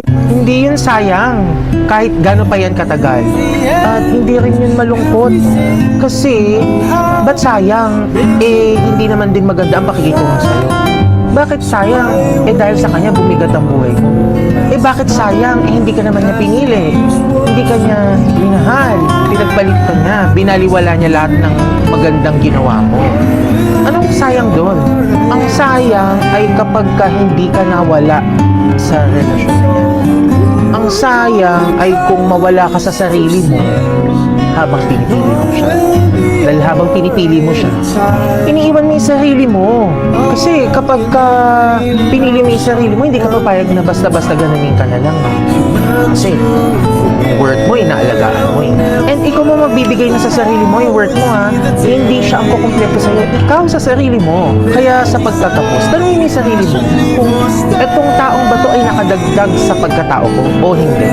Hindi yun sayang, kahit gano'n pa yan katagal. At hindi rin yun malungkot. Kasi, ba't sayang? Hindi naman din maganda ang pakikitungo sa'yo. Bakit sayang? Dahil sa kanya bumigat ang buhay mo. Bakit sayang? Hindi ka naman niya pinili. Hindi ka niya minahal. Pinagpalit ka niya. Binaliwala niya lahat ng magandang ginawa mo. Anong sayang doon? Ang sayang ay kapag ka hindi ka nawala sa relasyon niya. Ang sayang ay kung mawala ka sa sarili mo habang pinipili mo siya. Dahil habang pinipili mo siya, iniiwan mo yung sarili mo. Kasi kapag ka pinili mo yung sarili mo, hindi ka papayag na basta-basta gananin ka na lang. Kasi worth mo, inaalagaan mo eh. And ikaw mo magbibigay na sa sarili mo yung worth mo ha. Hindi siya ang kukumpleto sa'yo. Ikaw sa sarili mo. Kaya sa pagtatapos, tanungin mo yung sarili mo kung etong taong ba to ay nakadagdag sa pagkatao ko o hindi.